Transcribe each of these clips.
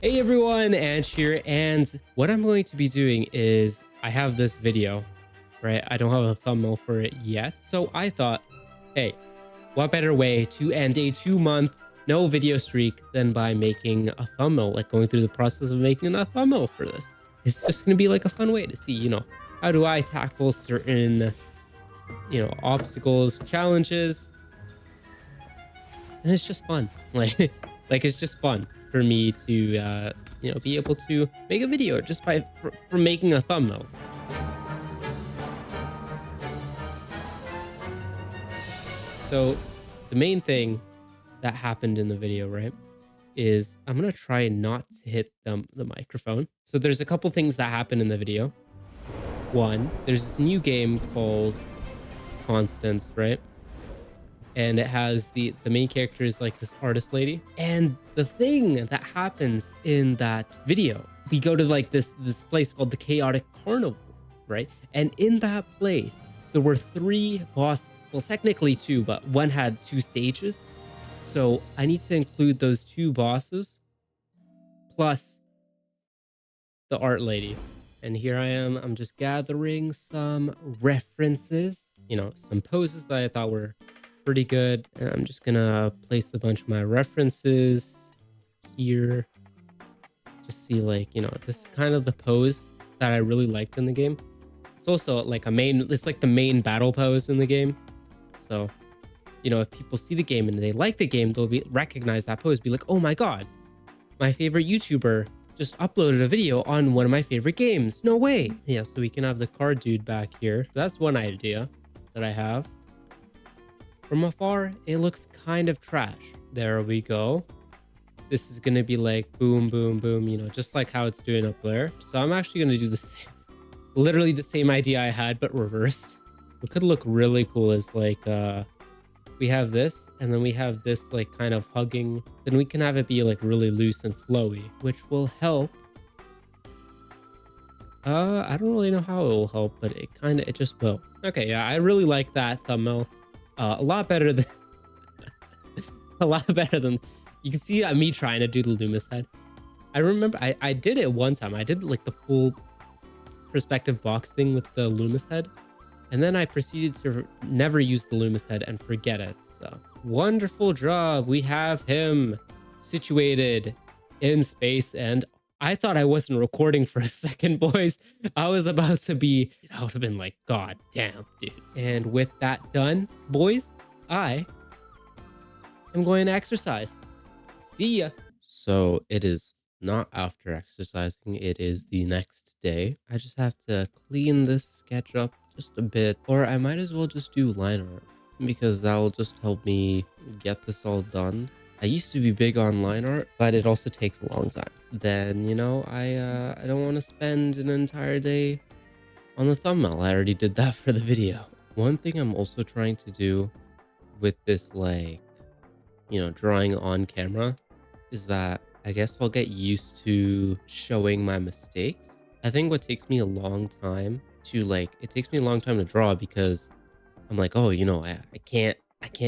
Hey everyone, Ansh here, and what I'm going to be doing is I have this video, right? I don't have a thumbnail for it yet. So I thought, hey, what better way to end a 2-month no video streak than by making a thumbnail, like going through the process of making a thumbnail for this. It's just going to be like a fun way to see, how do I tackle certain, obstacles, challenges, and it's just fun. Like it's just fun for me to be able to make a video just by from making a thumbnail. So the main thing that happened in the video, right, is I'm gonna try not to hit the microphone. So there's a couple things that happen in the video. One, there's this new game called Constance, right? And it has the main character is like this artist lady, and the thing that happens in that video, we go to like this place called the Chaotic Carnival, right? And in that place there were 3 bosses, well technically 2, but one had 2 stages. So I need to include those 2 bosses plus the art lady. And here I am, I'm just gathering some references, some poses that I thought were pretty good. And I'm just gonna place a bunch of my references here. Just see, like, this is kind of the pose that I really liked in the game. It's also like it's like the main battle pose in the game. So, if people see the game and they like the game, they'll recognize that pose, be like, oh my God, my favorite YouTuber just uploaded a video on one of my favorite games. No way. Yeah, so we can have the car dude back here. So that's one idea that I have. From afar, it looks kind of trash. There we go. This is going to be like boom, boom, boom, just like how it's doing up there. So I'm actually going to do the same, literally the same idea I had, but reversed. What could look really cool is like, we have this, and then we have this like kind of hugging. Then we can have it be like really loose and flowy, which will help. I don't really know how it will help, but it just will. Okay, yeah, I really like that thumbnail. A lot better than a lot better than you can see me trying to do the Loomis head. I remember I did it one time. I did like the full perspective box thing with the Loomis head. And then I proceeded to never use the Loomis head and forget it. So wonderful job. We have him situated in space. And I thought I wasn't recording for a second, boys. I was about to be, I would have been like, God damn, dude. And with that done, boys, I am going to exercise. See ya. So it is not after exercising, it is the next day. I just have to clean this sketch up just a bit, or I might as well just do line art because that will just help me get this all done. I used to be big on line art, but it also takes a long time. Then, I don't want to spend an entire day on the thumbnail. I already did that for the video. One thing I'm also trying to do with this, like, drawing on camera is that I guess I'll get used to showing my mistakes. I think what takes me a long time it takes me a long time to draw because I'm like, oh, I can't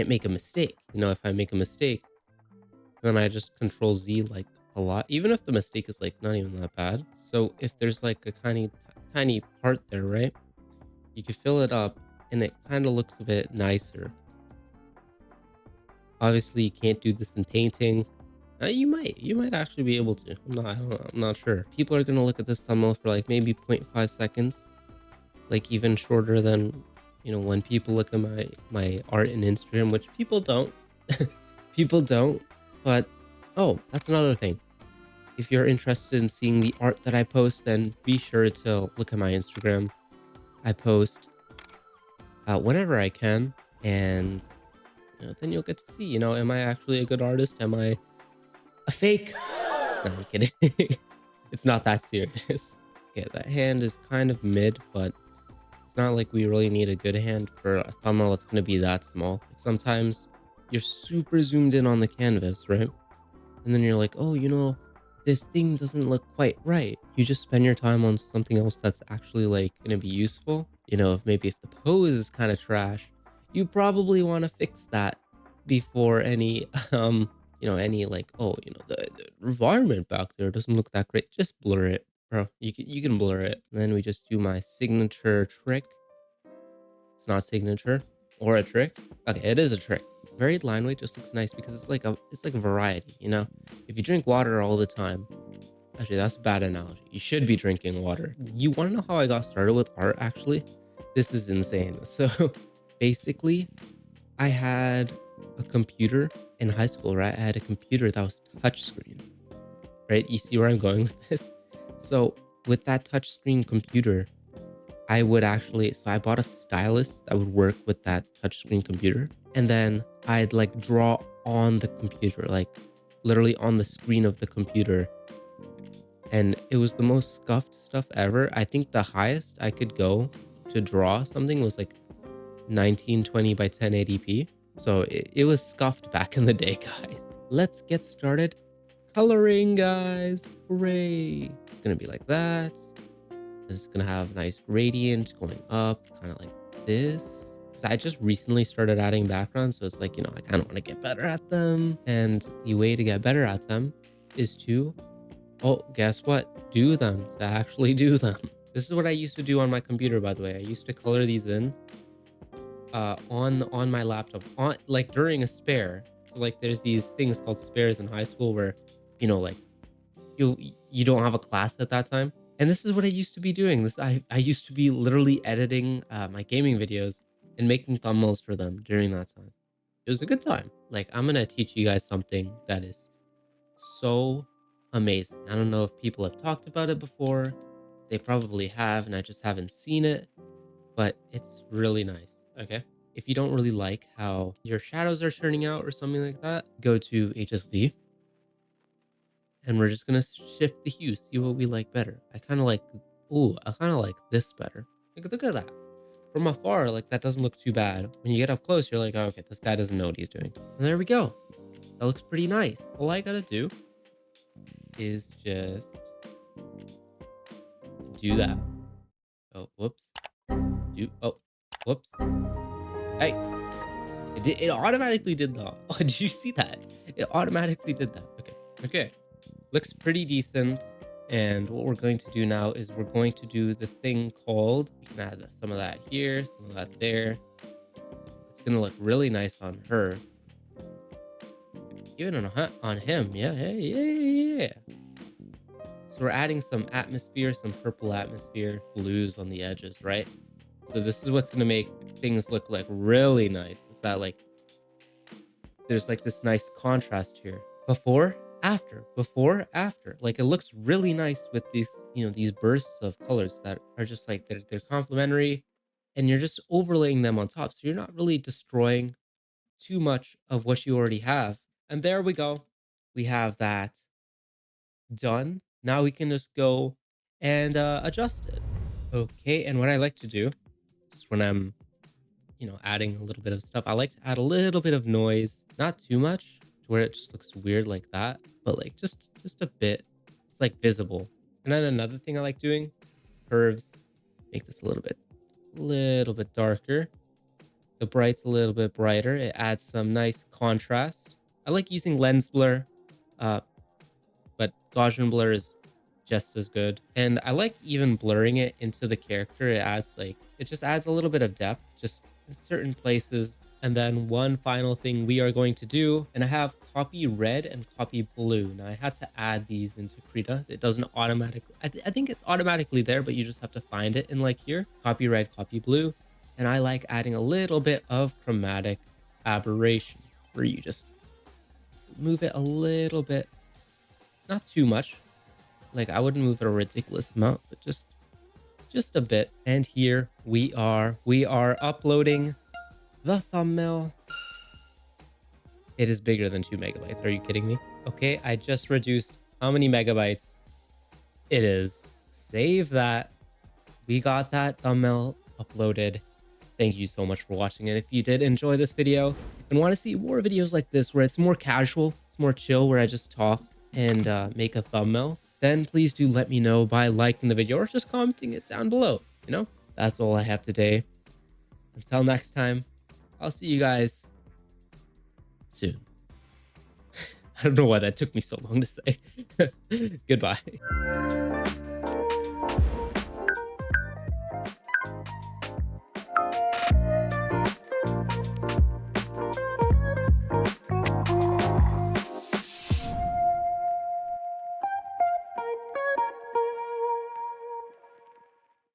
make a mistake. If I make a mistake, then I just control Z like a lot, even if the mistake is like not even that bad. So if there's like a tiny part there, right, you can fill it up and it kind of looks a bit nicer. Obviously you can't do this in painting. You might actually be able to. I'm not sure. People are gonna look at this thumbnail for like maybe 0.5 seconds, like even shorter than when people look at my art in Instagram, which people don't. People don't. But oh, that's another thing. If you're interested in seeing the art that I post, then be sure to look at my Instagram. I post whenever I can, and then you'll get to see. Am I actually a good artist? Am I a fake? No, I'm kidding. It's not that serious. Okay, that hand is kind of mid, but it's not like we really need a good hand for a thumbnail that's going to be that small. Sometimes you're super zoomed in on the canvas, right? And then you're like, oh, this thing doesn't look quite right. You just spend your time on something else that's actually like going to be useful. If the pose is kind of trash, you probably want to fix that before any any like, oh, the environment back there doesn't look that great. Just blur it, bro. You can blur it. And then we just do my signature trick. It's not signature or a trick. Okay, it is a trick. Varied line weight just looks nice because it's like a variety. If you drink water all the time, actually that's a bad analogy. You should be drinking water. You want to know how I got started with art actually? This is insane. So basically, I had a computer in high school, right? I had a computer that was touchscreen, right? You see where I'm going with this? So with that touchscreen computer, I bought a stylus that would work with that touchscreen computer. And then I'd like draw on the computer, like literally on the screen of the computer. And it was the most scuffed stuff ever. I think the highest I could go to draw something was like 1920 by 1080p. So it was scuffed back in the day, guys. Let's get started coloring, guys. Hooray. It's going to be like that. It's going to have a nice gradient going up, kind of like this. Because I just recently started adding backgrounds. So it's like, I kind of want to get better at them. And the way to get better at them is to, oh, guess what? Do them, to actually do them. This is what I used to do on my computer, by the way. I used to color these in on my laptop, on like during a spare. So like there's these things called spares in high school where, like you don't have a class at that time. And this is what I used to be doing. I used to be literally editing my gaming videos and making thumbnails for them during that time. It was a good time. Like I'm gonna teach you guys something that is so amazing. I don't know if people have talked about it before. They probably have, and I just haven't seen it, but it's really nice. Okay. If you don't really like how your shadows are turning out or something like that, go to HSV and we're just going to shift the hue, see what we like better. I kind of like this better. Look at that. From afar, like that doesn't look too bad. When you get up close, you're like, oh, okay, this guy doesn't know what he's doing. And there we go. That looks pretty nice. All I got to do is just do that. Oh, whoops. Oh, whoops. Hey, it automatically did that. Oh, did you see that? It automatically did that. Okay. Looks pretty decent. And what we're going to do now is we're going to do this thing called, we can add some of that here, some of that there. It's going to look really nice on her. Even on him. Yeah. So we're adding some atmosphere, some purple atmosphere, blues on the edges, right? So this is what's going to make things look like really nice. Is that like there's like this nice contrast here. Before, after. Like it looks really nice with these bursts of colors that are just like they're complementary and you're just overlaying them on top. So you're not really destroying too much of what you already have. And there we go. We have that done. Now we can just go and adjust it. Okay, and what I like to do is when I'm adding a little bit of stuff. I like to add a little bit of noise, not too much to where it just looks weird like that, but like just a bit. It's like visible. And then another thing I like doing, curves, make this a little bit darker. The bright's a little bit brighter. It adds some nice contrast. I like using lens blur. Uh, but Gaussian blur is just as good. And I like even blurring it into the character. It just adds a little bit of depth just in certain places. And then one final thing we are going to do, and I have copy red and copy blue. Now I had to add these into Krita. It doesn't automatically, I think it's automatically there, but you just have to find it in like here, copy red, copy blue. And I like adding a little bit of chromatic aberration where you just move it a little bit, not too much. Like I wouldn't move it a ridiculous amount, but just a bit. And here we are uploading the thumbnail. It is bigger than 2 megabytes. Are you kidding me? Okay, I just reduced how many megabytes it is. Save that. We got that thumbnail uploaded. Thank you so much for watching. And if you did enjoy this video and want to see more videos like this where it's more casual, it's more chill, where I just talk and make a thumbnail, then please do let me know by liking the video or just commenting it down below. That's all I have today. Until next time, I'll see you guys soon. I don't know why that took me so long to say. Goodbye.